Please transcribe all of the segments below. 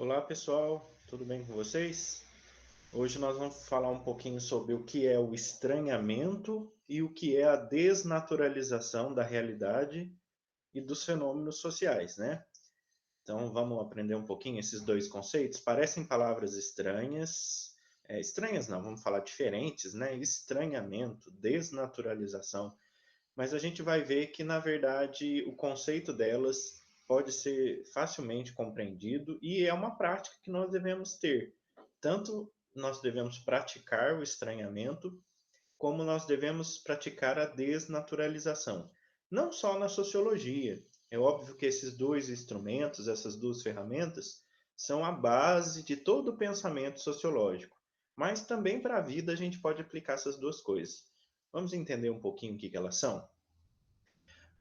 Olá pessoal, tudo bem com vocês? Hoje nós vamos falar um pouquinho sobre o que é o estranhamento e o que é a desnaturalização da realidade e dos fenômenos sociais, né? Então vamos aprender um pouquinho esses dois conceitos. Parecem palavras estranhas, estranhas não, vamos falar diferentes, né? Estranhamento, desnaturalização, mas a gente vai ver que, na verdade, o conceito delas pode ser facilmente compreendido e é uma prática que nós devemos ter. Tanto nós devemos praticar o estranhamento, como nós devemos praticar a desnaturalização. Não só na sociologia. É óbvio que esses dois instrumentos, essas duas ferramentas, são a base de todo o pensamento sociológico. Mas também para a vida a gente pode aplicar essas duas coisas. Vamos entender um pouquinho o que elas são?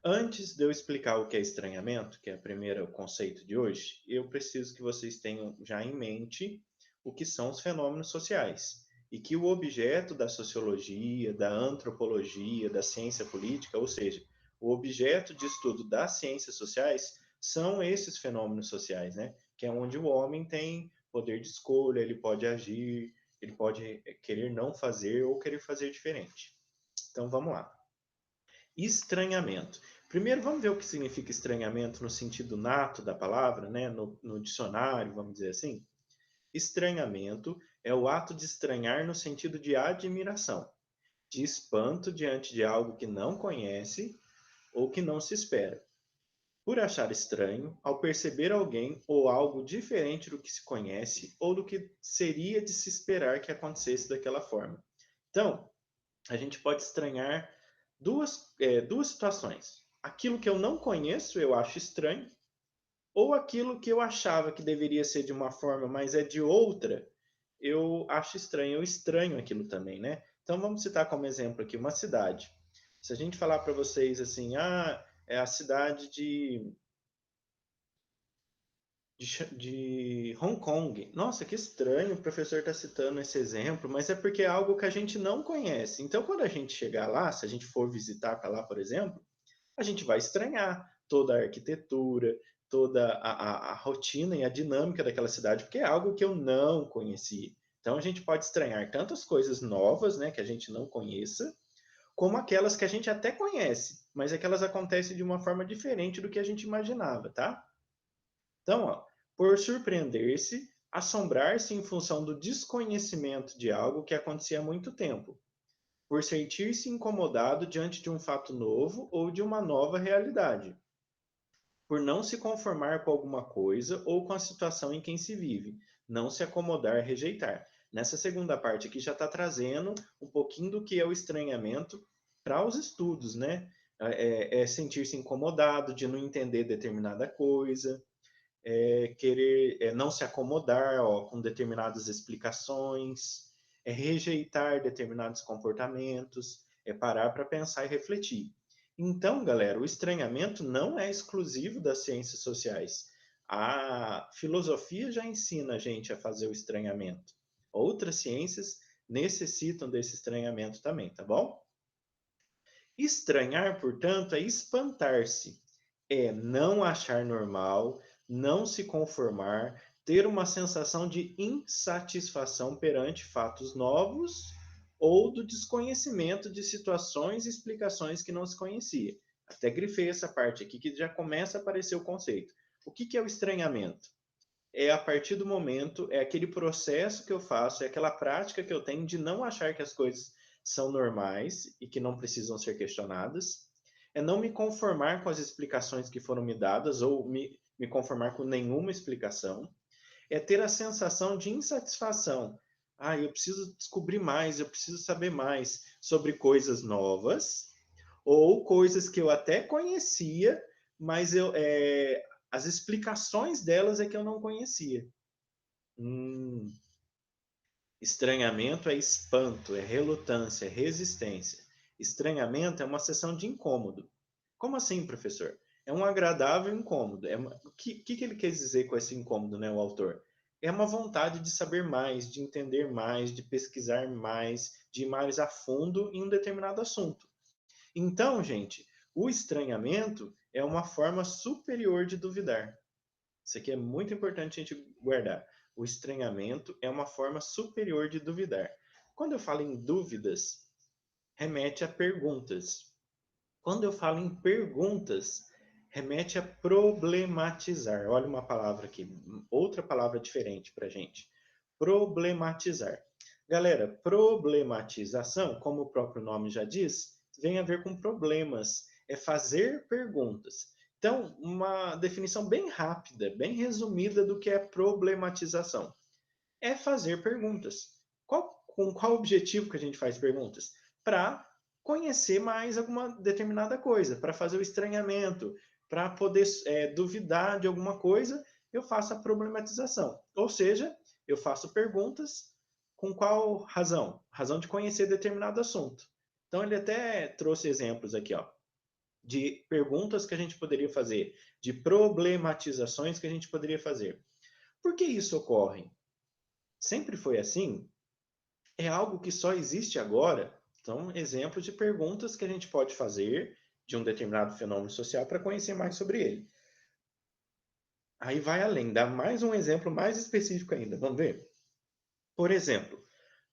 Antes de eu explicar o que é estranhamento, que é o primeiro conceito de hoje, eu preciso que vocês tenham já em mente o que são os fenômenos sociais e que o objeto da sociologia, da antropologia, da ciência política, ou seja, o objeto de estudo das ciências sociais são esses fenômenos sociais, né? Que é onde o homem tem poder de escolha, ele pode agir, ele pode querer não fazer ou querer fazer diferente. Então vamos lá. Estranhamento. Primeiro, vamos ver o que significa estranhamento no sentido nato da palavra, né? No dicionário, vamos dizer assim. Estranhamento é o ato de estranhar no sentido de admiração, de espanto diante de algo que não conhece ou que não se espera. Por achar estranho, ao perceber alguém ou algo diferente do que se conhece ou do que seria de se esperar que acontecesse daquela forma. Então, a gente pode estranhar duas situações. Aquilo que eu não conheço, eu acho estranho, ou aquilo que eu achava que deveria ser de uma forma, mas é de outra, eu acho estranho, eu estranho aquilo também, né? Então vamos citar como exemplo aqui uma cidade. Se a gente falar para vocês assim, é a cidade de Hong Kong. Nossa, que estranho o professor está citando esse exemplo, mas é porque é algo que a gente não conhece. Então, quando a gente chegar lá, se a gente for visitar para lá, por exemplo, a gente vai estranhar toda a arquitetura, toda a rotina e a dinâmica daquela cidade, porque é algo que eu não conhecia. Então, a gente pode estranhar tantas coisas novas, né, que a gente não conheça, como aquelas que a gente até conhece, mas é que elas acontecem de uma forma diferente do que a gente imaginava, tá? Então, ó, por surpreender-se, assombrar-se em função do desconhecimento de algo que acontecia há muito tempo, por sentir-se incomodado diante de um fato novo ou de uma nova realidade, por não se conformar com alguma coisa ou com a situação em que se vive, não se acomodar, rejeitar. Nessa segunda parte aqui já está trazendo um pouquinho do que é o estranhamento para os estudos, né? É sentir-se incomodado de não entender determinada coisa, querer não se acomodar com determinadas explicações, é rejeitar determinados comportamentos, é parar para pensar e refletir. Então, galera, o estranhamento não é exclusivo das ciências sociais. A filosofia já ensina a gente a fazer o estranhamento. Outras ciências necessitam desse estranhamento também, tá bom? Estranhar, portanto, é espantar-se, é não achar normal, não se conformar, ter uma sensação de insatisfação perante fatos novos ou do desconhecimento de situações e explicações que não se conhecia. Até grifei essa parte aqui que já começa a aparecer o conceito. O que é o estranhamento? É a partir do momento, é aquele processo que eu faço, é aquela prática que eu tenho de não achar que as coisas são normais e que não precisam ser questionadas, é não me conformar com as explicações que foram me dadas ou me conformar com nenhuma explicação, é ter a sensação de insatisfação. Eu preciso descobrir mais, eu preciso saber mais sobre coisas novas ou coisas que eu até conhecia, mas as explicações delas é que eu não conhecia. Hum, Estranhamento é espanto, é relutância, é resistência. Estranhamento é uma sensação de incômodo. Como assim, professor? É um agradável incômodo. O que ele quer dizer com esse incômodo, né, o autor? É uma vontade de saber mais, de entender mais, de pesquisar mais, de ir mais a fundo em um determinado assunto. Então, gente, o estranhamento é uma forma superior de duvidar. Isso aqui é muito importante a gente guardar. O estranhamento é uma forma superior de duvidar. Quando eu falo em dúvidas, remete a perguntas. Quando eu falo em perguntas, remete a problematizar. Olha uma palavra aqui, outra palavra diferente para a gente. Problematizar. Galera, problematização, como o próprio nome já diz, tem a ver com problemas. É fazer perguntas. Então, uma definição bem rápida, bem resumida do que é problematização. É fazer perguntas. Com qual objetivo que a gente faz perguntas? Para conhecer mais alguma determinada coisa, para fazer o estranhamento, para poder duvidar de alguma coisa, eu faço a problematização. Ou seja, eu faço perguntas com qual razão? Razão de conhecer determinado assunto. Então, ele até trouxe exemplos aqui, ó, de perguntas que a gente poderia fazer, de problematizações que a gente poderia fazer. Por que isso ocorre? Sempre foi assim? É algo que só existe agora? Então, exemplos de perguntas que a gente pode fazer de um determinado fenômeno social para conhecer mais sobre ele. Aí vai além, dá mais um exemplo mais específico ainda. Vamos ver? Por exemplo,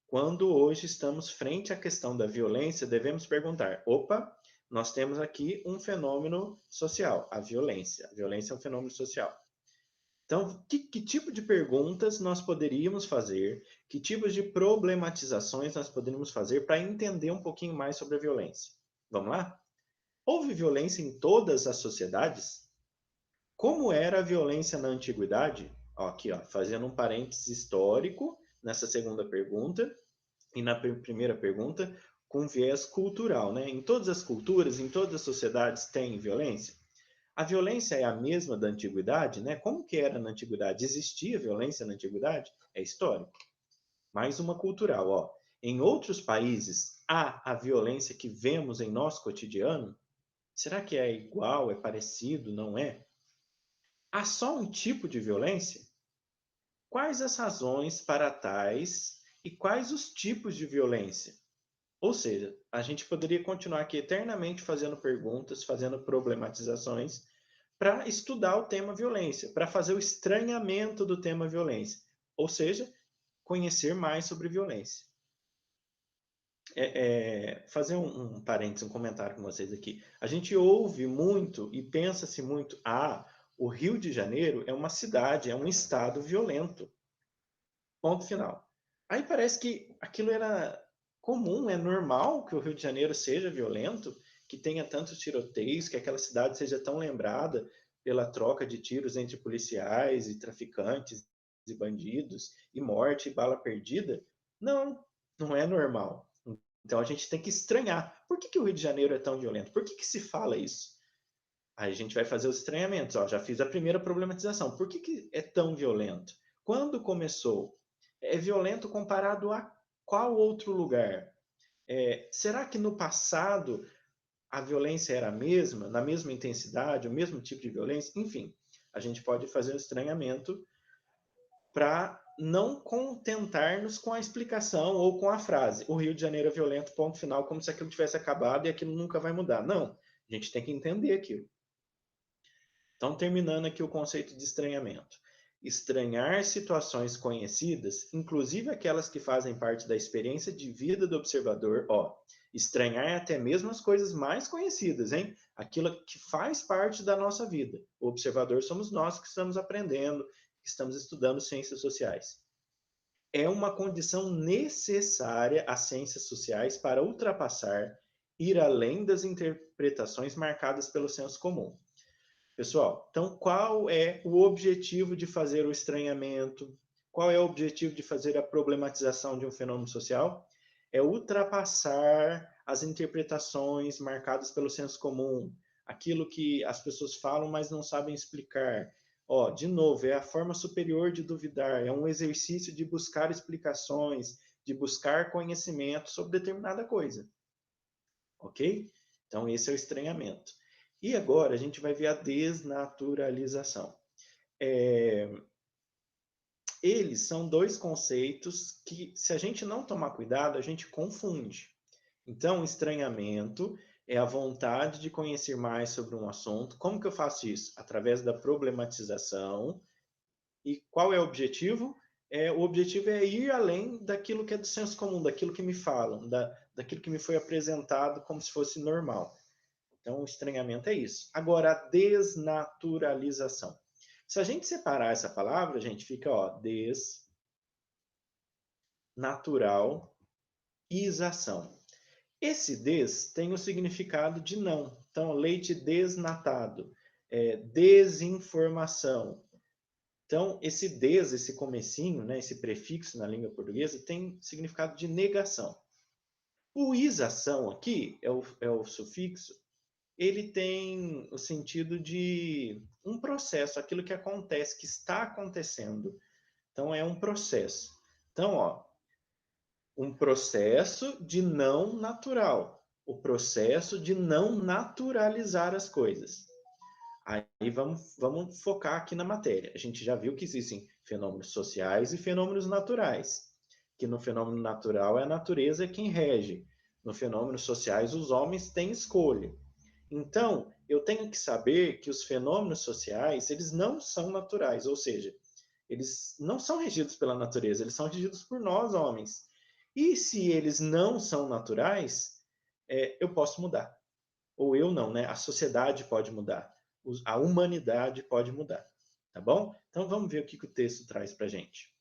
quando hoje estamos frente à questão da violência, devemos perguntar: opa, nós temos aqui um fenômeno social, a violência. A violência é um fenômeno social. Então, que tipo de perguntas nós poderíamos fazer, que tipos de problematizações nós poderíamos fazer para entender um pouquinho mais sobre a violência? Vamos lá? Houve violência em todas as sociedades? Como era a violência na antiguidade? Ó, aqui, ó, fazendo um parênteses histórico nessa segunda pergunta e na primeira pergunta com viés cultural, né? Em todas as culturas, em todas as sociedades tem violência? A violência é a mesma da antiguidade, né? Como que era na antiguidade? Existia violência na antiguidade? É histórico. Mais uma cultural, ó. Em outros países há a violência que vemos em nosso cotidiano? Será que é igual, é parecido, não é? Há só um tipo de violência? Quais as razões para tais e quais os tipos de violência? Ou seja, a gente poderia continuar aqui eternamente fazendo perguntas, fazendo problematizações, para estudar o tema violência, para fazer o estranhamento do tema violência, ou seja, conhecer mais sobre violência. Fazer um parênteses, um comentário com vocês aqui. A gente ouve muito e pensa-se muito, o Rio de Janeiro é uma cidade, é um estado violento. Ponto final. Aí parece que aquilo era comum, é normal que o Rio de Janeiro seja violento, que tenha tantos tiroteios, que aquela cidade seja tão lembrada pela troca de tiros entre policiais e traficantes e bandidos, e morte e bala perdida. Não, não é normal. Então a gente tem que estranhar. Por que o Rio de Janeiro é tão violento? Por que se fala isso? Aí a gente vai fazer os estranhamentos. Ó, já fiz a primeira problematização. Por que é tão violento? Quando começou? É violento comparado a qual outro lugar? Será que no passado a violência era a mesma, na mesma intensidade, o mesmo tipo de violência? Enfim, a gente pode fazer um estranhamento para não contentar-nos com a explicação ou com a frase: o Rio de Janeiro é violento, ponto final, como se aquilo tivesse acabado e aquilo nunca vai mudar. Não, a gente tem que entender aquilo. Então, terminando aqui o conceito de estranhamento. Estranhar situações conhecidas, inclusive aquelas que fazem parte da experiência de vida do observador, ó. Estranhar até mesmo as coisas mais conhecidas, hein? Aquilo que faz parte da nossa vida. O observador somos nós que estamos aprendendo, que estamos estudando ciências sociais. É uma condição necessária às ciências sociais para ultrapassar, ir além das interpretações marcadas pelo senso comum. Pessoal, então qual é o objetivo de fazer o estranhamento? Qual é o objetivo de fazer a problematização de um fenômeno social? É ultrapassar as interpretações marcadas pelo senso comum, aquilo que as pessoas falam, mas não sabem explicar. Ó, de novo, é a forma superior de duvidar, é um exercício de buscar explicações, de buscar conhecimento sobre determinada coisa. Ok? Então, esse é o estranhamento. E agora a gente vai ver a desnaturalização. Eles são dois conceitos que, se a gente não tomar cuidado, a gente confunde. Então, estranhamento é a vontade de conhecer mais sobre um assunto. Como que eu faço isso? Através da problematização. E qual é o objetivo? O objetivo é ir além daquilo que é do senso comum, daquilo que me falam, daquilo que me foi apresentado como se fosse normal. Então, o estranhamento é isso. Agora, a desnaturalização. Se a gente separar essa palavra, a gente fica, ó, desnaturalização. Esse des tem o significado de não. Então, leite desnatado, desinformação. Então, esse des, esse comecinho, né, esse prefixo na língua portuguesa, tem significado de negação. O isação aqui, é o sufixo, ele tem o sentido de um processo, aquilo que acontece, que está acontecendo. Então, é um processo. Então, ó, um processo de não natural. O processo de não naturalizar as coisas. Aí vamos focar aqui na matéria. A gente já viu que existem fenômenos sociais e fenômenos naturais. Que no fenômeno natural é a natureza quem rege. No fenômeno sociais, os homens têm escolha. Então, eu tenho que saber que os fenômenos sociais, eles não são naturais, ou seja, eles não são regidos pela natureza, eles são regidos por nós, homens. E se eles não são naturais, eu posso mudar. Ou eu não, né? A sociedade pode mudar. A humanidade pode mudar. Tá bom? Então vamos ver o que o texto traz para a gente.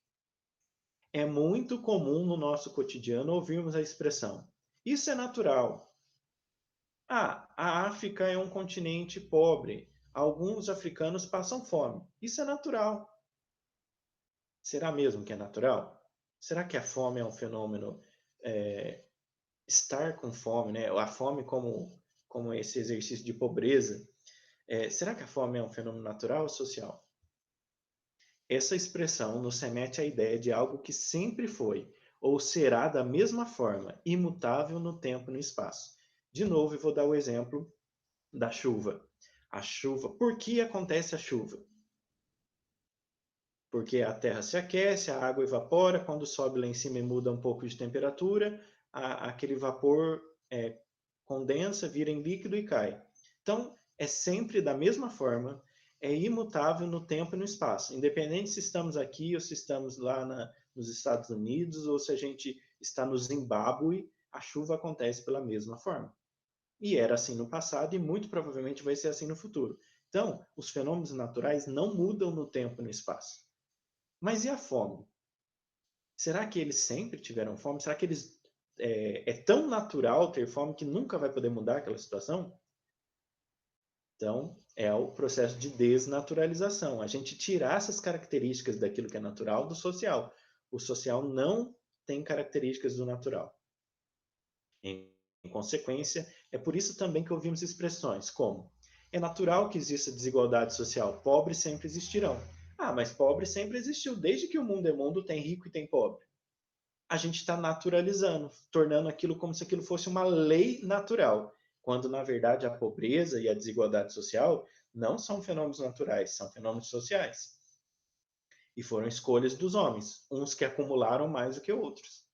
É muito comum no nosso cotidiano ouvirmos a expressão: isso é natural. Ah, a África é um continente pobre. Alguns africanos passam fome. Isso é natural. Será mesmo que é natural? Será que a fome é um fenômeno, estar com fome, né? A fome como esse exercício de pobreza, será que a fome é um fenômeno natural ou social? Essa expressão nos remete à ideia de algo que sempre foi ou será da mesma forma, imutável no tempo e no espaço. De novo, eu vou dar o exemplo da chuva. A chuva, por que acontece a chuva? Porque a terra se aquece, a água evapora, quando sobe lá em cima e muda um pouco de temperatura, aquele vapor condensa, vira em líquido e cai. Então, é sempre da mesma forma, é imutável no tempo e no espaço, independente se estamos aqui ou se estamos lá nos Estados Unidos ou se a gente está no Zimbábue, a chuva acontece pela mesma forma. E era assim no passado e muito provavelmente vai ser assim no futuro. Então, os fenômenos naturais não mudam no tempo e no espaço. Mas e a fome? Será que eles sempre tiveram fome? Será que eles é tão natural ter fome que nunca vai poder mudar aquela situação? Então, é o processo de desnaturalização. A gente tirar essas características daquilo que é natural do social. O social não tem características do natural. Em consequência, é por isso também que ouvimos expressões como: é natural que exista desigualdade social, pobres sempre existirão. Ah, mas pobre sempre existiu. Desde que o mundo é mundo, tem rico e tem pobre. A gente está naturalizando, tornando aquilo como se aquilo fosse uma lei natural, quando na verdade a pobreza e a desigualdade social não são fenômenos naturais, são fenômenos sociais. E foram escolhas dos homens, uns que acumularam mais do que outros.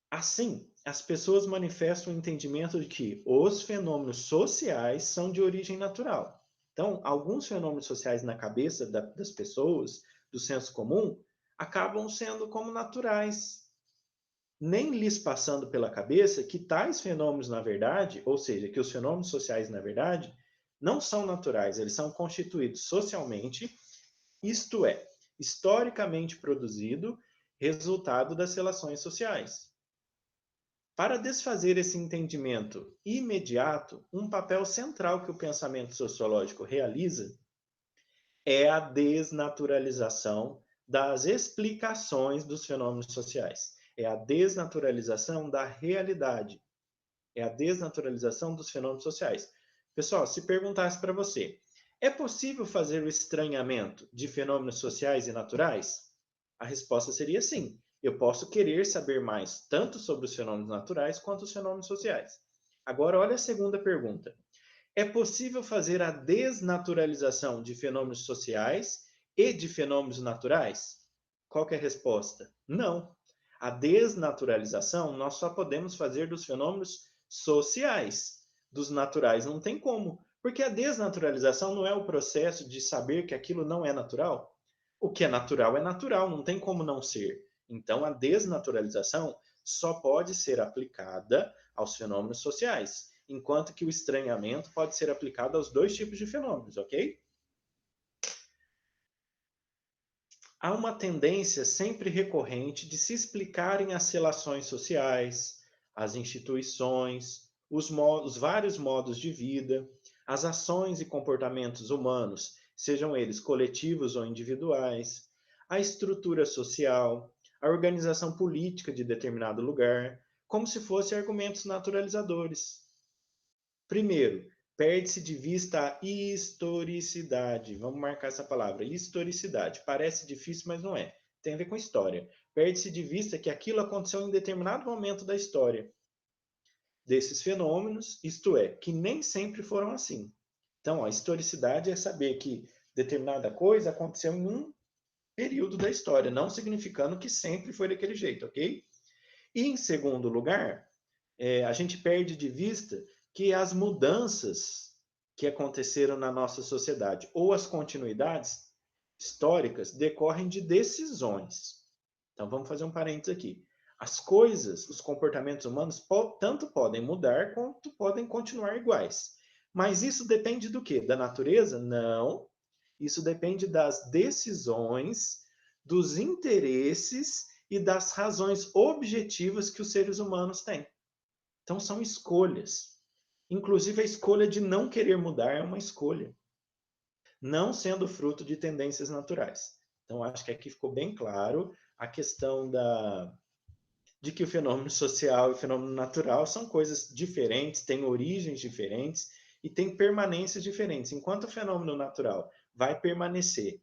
Assim, as pessoas manifestam o entendimento de que os fenômenos sociais são de origem natural. Então, alguns fenômenos sociais na cabeça das pessoas, do senso comum, acabam sendo como naturais, nem lhes passando pela cabeça que tais fenômenos, na verdade, ou seja, que os fenômenos sociais, na verdade, não são naturais, eles são constituídos socialmente, isto é, historicamente produzido, resultado das relações sociais. Para desfazer esse entendimento imediato, um papel central que o pensamento sociológico realiza é a desnaturalização das explicações dos fenômenos sociais. É a desnaturalização da realidade. É a desnaturalização dos fenômenos sociais. Pessoal, se perguntasse para você, é possível fazer o estranhamento de fenômenos sociais e naturais? A resposta seria sim. Eu posso querer saber mais tanto sobre os fenômenos naturais quanto os fenômenos sociais. Agora, olha a segunda pergunta. É possível fazer a desnaturalização de fenômenos sociais e de fenômenos naturais? Qual que é a resposta? Não. A desnaturalização nós só podemos fazer dos fenômenos sociais. Dos naturais não tem como, porque a desnaturalização não é o processo de saber que aquilo não é natural. O que é natural, não tem como não ser. Então, a desnaturalização só pode ser aplicada aos fenômenos sociais, enquanto que o estranhamento pode ser aplicado aos dois tipos de fenômenos, ok? Há uma tendência sempre recorrente de se explicarem as relações sociais, as instituições, os vários modos de vida, as ações e comportamentos humanos, sejam eles coletivos ou individuais, a estrutura social, a organização política de determinado lugar, como se fossem argumentos naturalizadores. Primeiro, perde-se de vista a historicidade. Vamos marcar essa palavra, historicidade. Parece difícil, mas não é. Tem a ver com história. Perde-se de vista que aquilo aconteceu em determinado momento da história desses fenômenos, isto é, que nem sempre foram assim. Então, a historicidade é saber que determinada coisa aconteceu em um período da história, não significando que sempre foi daquele jeito, ok? E, em segundo lugar, a gente perde de vista que as mudanças que aconteceram na nossa sociedade ou as continuidades históricas decorrem de decisões. Então, vamos fazer um parênteses aqui. As coisas, os comportamentos humanos, tanto podem mudar quanto podem continuar iguais. Mas isso depende do quê? Da natureza? Não. Isso depende das decisões, dos interesses e das razões objetivas que os seres humanos têm. Então, são escolhas. Inclusive, a escolha de não querer mudar é uma escolha, não sendo fruto de tendências naturais. Então, acho que aqui ficou bem claro a questão de que o fenômeno social e o fenômeno natural são coisas diferentes, têm origens diferentes e têm permanências diferentes. Enquanto o fenômeno natural vai permanecer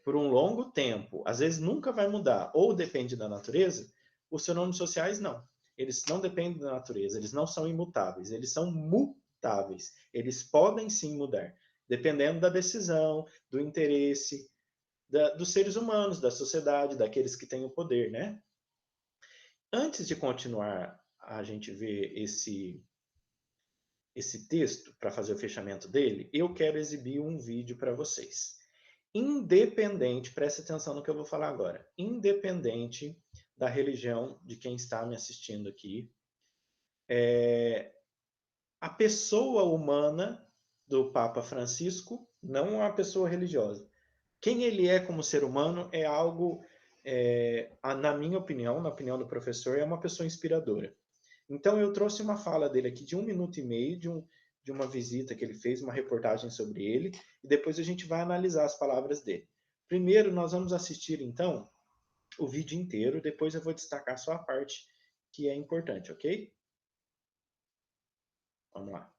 por um longo tempo, às vezes nunca vai mudar, ou depende da natureza, os fenômenos sociais não. Eles não dependem da natureza, eles não são imutáveis, eles são mutáveis. Eles podem sim mudar, dependendo da decisão, do interesse dos seres humanos, da sociedade, daqueles que têm o poder, né? Antes de continuar a gente ver esse texto, para fazer o fechamento dele, eu quero exibir um vídeo para vocês. Independente, preste atenção no que eu vou falar agora, independente da religião de quem está me assistindo aqui, a pessoa humana do Papa Francisco não é uma pessoa religiosa. Quem ele é como ser humano é algo, na minha opinião, na opinião do professor, é uma pessoa inspiradora. Então eu trouxe uma fala dele aqui de 1 minuto e meio, de uma visita que ele fez, uma reportagem sobre ele, e depois a gente vai analisar as palavras dele. Primeiro, nós vamos assistir, então, o vídeo inteiro, depois eu vou destacar só a parte que é importante, ok? Vamos lá.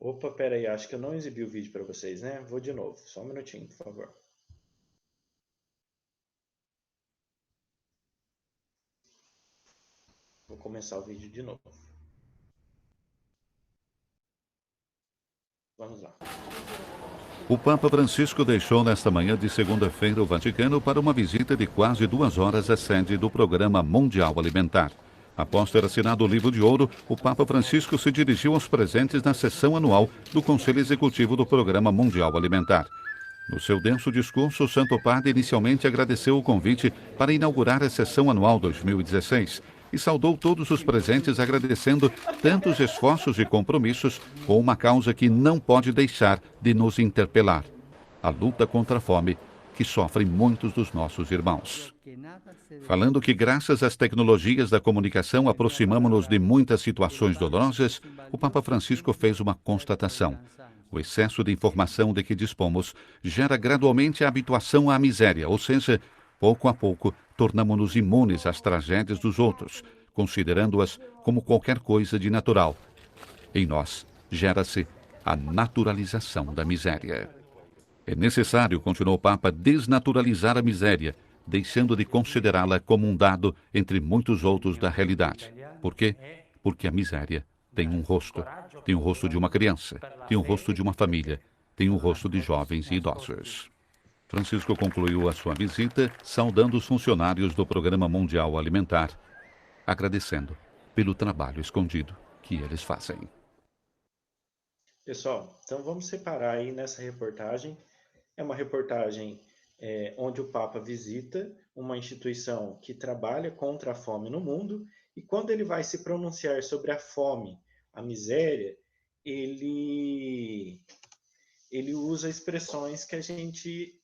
Opa, peraí, acho que eu não exibi o vídeo para vocês, né? Vou de novo, só um minutinho, por favor. Vou começar o vídeo de novo. Vamos lá. O Papa Francisco deixou nesta manhã de segunda-feira o Vaticano para uma visita de quase 2 horas à sede do Programa Mundial Alimentar. Após ter assinado o Livro de Ouro, o Papa Francisco se dirigiu aos presentes na sessão anual do Conselho Executivo do Programa Mundial Alimentar. No seu denso discurso, o Santo Padre inicialmente agradeceu o convite para inaugurar a sessão anual 2016 e saudou todos os presentes agradecendo tantos esforços e compromissos com uma causa que não pode deixar de nos interpelar: a luta contra a fome, que sofrem muitos dos nossos irmãos. Falando que graças às tecnologias da comunicação aproximamos-nos de muitas situações dolorosas, o Papa Francisco fez uma constatação: o excesso de informação de que dispomos gera gradualmente a habituação à miséria, ou seja, pouco a pouco tornamo-nos imunes às tragédias dos outros, considerando-as como qualquer coisa de natural. Em nós, gera-se a naturalização da miséria. É necessário, continuou o Papa, desnaturalizar a miséria, deixando de considerá-la como um dado entre muitos outros da realidade. Por quê? Porque a miséria tem um rosto. Tem o rosto de uma criança, tem o rosto de uma família, tem o rosto de jovens e idosos. Francisco concluiu a sua visita saudando os funcionários do Programa Mundial Alimentar, agradecendo pelo trabalho escondido que eles fazem. Pessoal, então vamos separar aí nessa reportagem. É uma reportagem onde o Papa visita uma instituição que trabalha contra a fome no mundo, e quando ele vai se pronunciar sobre a fome, a miséria, ele usa expressões que a gente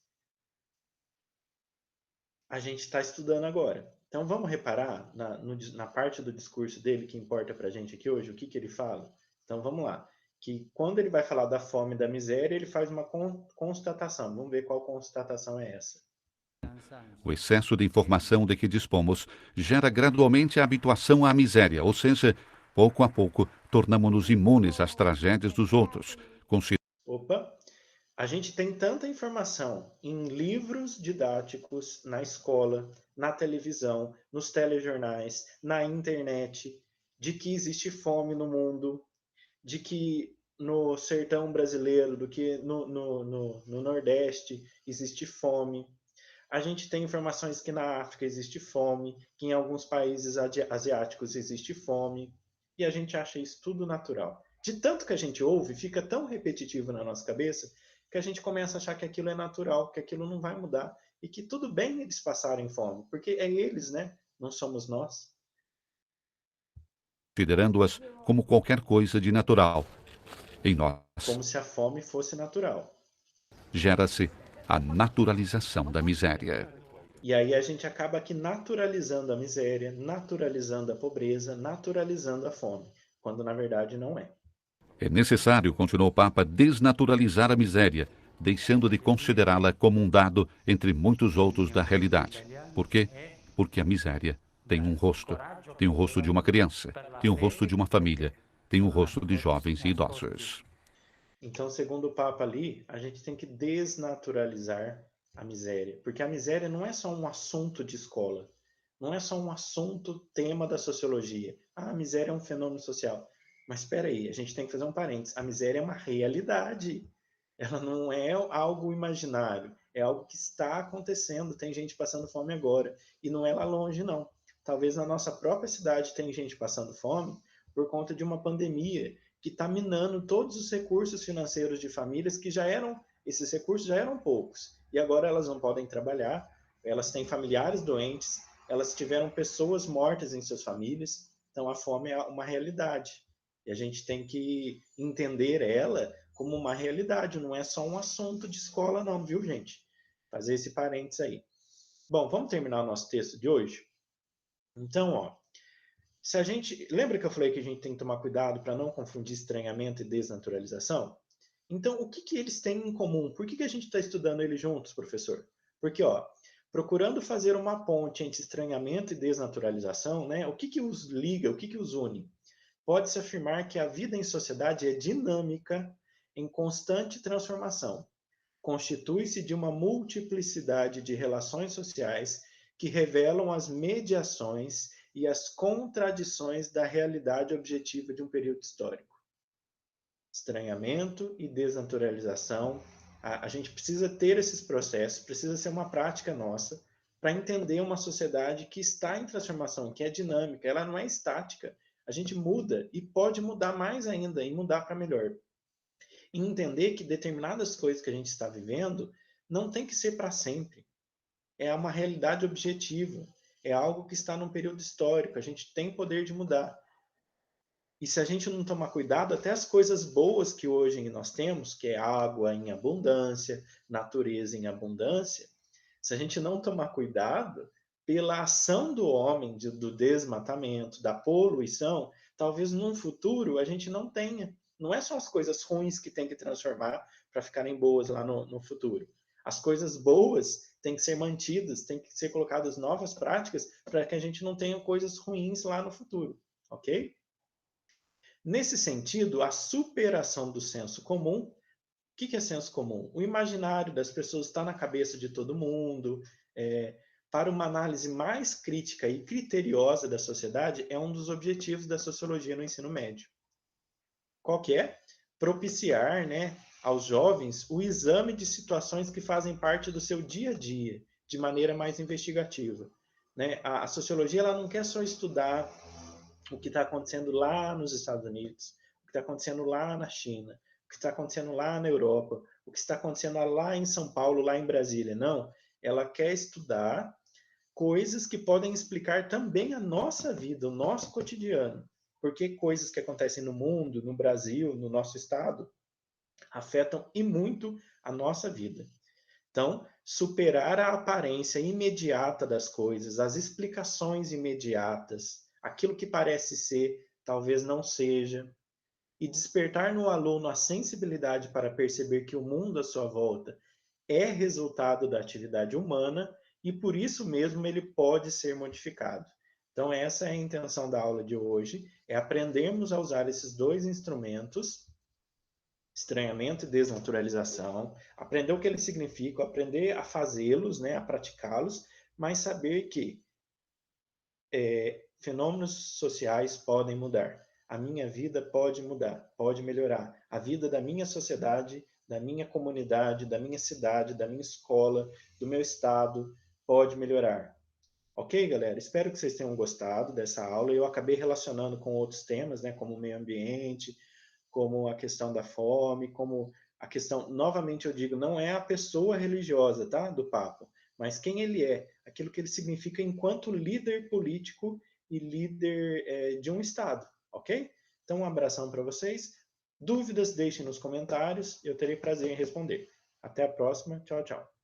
está estudando agora. Então vamos reparar na parte do discurso dele que importa para a gente aqui hoje, o que ele fala? Então vamos lá. Que quando ele vai falar da fome e da miséria, ele faz uma constatação. Vamos ver qual constatação é essa. O excesso de informação de que dispomos gera gradualmente a habituação à miséria, ou seja, pouco a pouco tornamo-nos imunes às tragédias dos outros. Opa! A gente tem tanta informação em livros didáticos, na escola, na televisão, nos telejornais, na internet, de que existe fome no mundo, de que no sertão brasileiro, do que no Nordeste existe fome. A gente tem informações que na África existe fome, que em alguns países asiáticos existe fome, e a gente acha isso tudo natural. De tanto que a gente ouve, fica tão repetitivo na nossa cabeça, que a gente começa a achar que aquilo é natural, que aquilo não vai mudar, e que tudo bem eles passarem fome, porque é eles, né? Não somos nós. Considerando-as como qualquer coisa de natural. Em nós, Como se a fome fosse natural. gera-se a naturalização da miséria. E aí a gente acaba aqui naturalizando a miséria, naturalizando a pobreza, naturalizando a fome, quando na verdade não é. É necessário, continuou o Papa, desnaturalizar a miséria, deixando de considerá-la como um dado entre muitos outros da realidade. Por quê? Porque a miséria tem um rosto. Tem o rosto de uma criança, tem o rosto de uma família, tem o rosto de jovens e idosos. Então, segundo o Papa ali, a gente tem que desnaturalizar a miséria, porque a miséria não é só um assunto de escola, não é só um assunto tema da sociologia. Ah, a miséria é um fenômeno social. Mas espera aí, a gente tem que fazer um parênteses. A miséria é uma realidade. Ela não é algo imaginário, é algo que está acontecendo. Tem gente passando fome agora e não é lá longe não. Talvez na nossa própria cidade tem gente passando fome por conta de uma pandemia que está minando todos os recursos financeiros de famílias que esses recursos já eram poucos, e agora elas não podem trabalhar, elas têm familiares doentes, elas tiveram pessoas mortas em suas famílias, então a fome é uma realidade. E a gente tem que entender ela como uma realidade, não é só um assunto de escola não, viu, gente? Fazer esse parênteses aí. Bom, vamos terminar o nosso texto de hoje? Então, ó, se a gente. Lembra que eu falei que a gente tem que tomar cuidado para não confundir estranhamento e desnaturalização? Então, o que eles têm em comum? Por que a gente está estudando eles juntos, professor? Porque, ó, procurando fazer uma ponte entre estranhamento e desnaturalização, né? O que os liga, o que os une? Pode-se afirmar que a vida em sociedade é dinâmica, em constante transformação. Constitui-se de uma multiplicidade de relações sociais que revelam as mediações e as contradições da realidade objetiva de um período histórico. Estranhamento e desnaturalização. A gente precisa ter esses processos, precisa ser uma prática nossa para entender uma sociedade que está em transformação, que é dinâmica, ela não é estática. A gente muda e pode mudar mais ainda e mudar para melhor. E entender que determinadas coisas que a gente está vivendo não tem que ser para sempre. É uma realidade objetiva. É algo que está num período histórico. A gente tem poder de mudar. E se a gente não tomar cuidado, até as coisas boas que hoje nós temos, que é água em abundância, natureza em abundância, se a gente não tomar cuidado, pela ação do homem, do desmatamento, da poluição, talvez num futuro a gente não tenha. Não é só as coisas ruins que tem que transformar para ficarem boas lá no futuro. As coisas boas têm que ser mantidas, têm que ser colocadas novas práticas para que a gente não tenha coisas ruins lá no futuro, ok? Nesse sentido, a superação do senso comum que é senso comum? O imaginário das pessoas está na cabeça de todo mundo. Para uma análise mais crítica e criteriosa da sociedade, é um dos objetivos da sociologia no ensino médio. Qual que é? Propiciar, né, aos jovens o exame de situações que fazem parte do seu dia a dia, de maneira mais investigativa. Né? A sociologia ela não quer só estudar o que está acontecendo lá nos Estados Unidos, o que está acontecendo lá na China, o que está acontecendo lá na Europa, o que está acontecendo lá em São Paulo, lá em Brasília. Não, ela quer estudar coisas que podem explicar também a nossa vida, o nosso cotidiano. Porque coisas que acontecem no mundo, no Brasil, no nosso estado, afetam e muito a nossa vida. Então, superar a aparência imediata das coisas, as explicações imediatas, aquilo que parece ser, talvez não seja, e despertar no aluno a sensibilidade para perceber que o mundo à sua volta é resultado da atividade humana e por isso mesmo ele pode ser modificado. Então, essa é a intenção da aula de hoje, é aprendermos a usar esses dois instrumentos, estranhamento e desnaturalização, aprender o que eles significam, aprender a fazê-los, né, a praticá-los, mas saber que fenômenos sociais podem mudar. A minha vida pode mudar, pode melhorar. A vida da minha sociedade, da minha comunidade, da minha cidade, da minha escola, do meu estado, pode melhorar. Ok, galera? Espero que vocês tenham gostado dessa aula. Eu acabei relacionando com outros temas, né, como o meio ambiente, como a questão da fome, como a questão, novamente eu digo, não é a pessoa religiosa, tá, do Papa, mas quem ele é, aquilo que ele significa enquanto líder político e líder de um Estado, ok? Então, um abração para vocês. Dúvidas, deixem nos comentários, eu terei prazer em responder. Até a próxima, tchau, tchau.